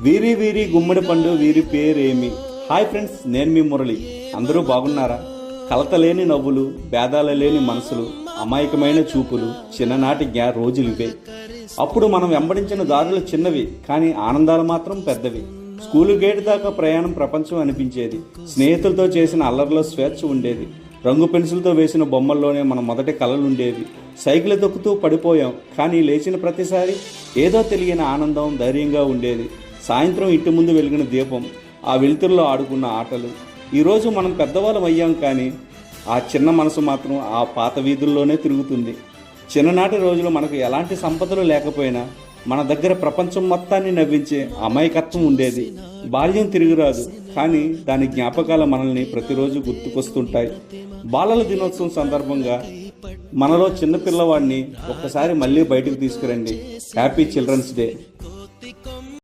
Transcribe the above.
వీరి వీరి గుమ్మడి పండు వీరి పేరేమి. హాయ్ ఫ్రెండ్స్, నేను మీ మురళి. అందరూ బాగున్నారా? కలత లేని నవ్వులు, భేదాల లేని మనసులు, అమాయకమైన చూపులు, చిన్ననాటి రోజులు ఇవే. అప్పుడు మనం వెంబడించిన దారులు చిన్నవి, కానీ ఆనందాలు మాత్రం పెద్దవి. స్కూలు గేటు దాకా ప్రయాణం ప్రపంచం అనిపించేది. స్నేహితులతో చేసిన అల్లరిలో స్వేచ్ఛ ఉండేది. రంగు పెన్సిల్తో వేసిన బొమ్మల్లోనే మన మొదటి కళలుండేవి. సైకిల్ తొక్కుతూ పడిపోయాం, కానీ లేచిన ప్రతిసారి ఏదో తెలియని ఆనందం ధైర్యంగా ఉండేది. సాయంత్రం ఇంటి ముందు వెలిగిన దీపం, ఆ వెలుతురులో ఆడుకున్న ఆటలు. ఈరోజు మనం పెద్దవాళ్ళం అయ్యాం, కానీ ఆ చిన్న మనసు మాత్రం ఆ పాత వీధుల్లోనే తిరుగుతుంది. చిన్ననాటి రోజులు మనకు ఎలాంటి సంపదలు లేకపోయినా మన దగ్గర ప్రపంచం మొత్తాన్ని నవ్వించే అమాయకత్వం ఉండేది. బాల్యం తిరిగిరాదు, కానీ దాని జ్ఞాపకాలు మనల్ని ప్రతిరోజు గుర్తుకొస్తుంటాయి. బాలల దినోత్సవం సందర్భంగా మనలో చిన్నపిల్లవాడిని ఒక్కసారి మళ్ళీ బయటకు తీసుకురండి. Happy children's day.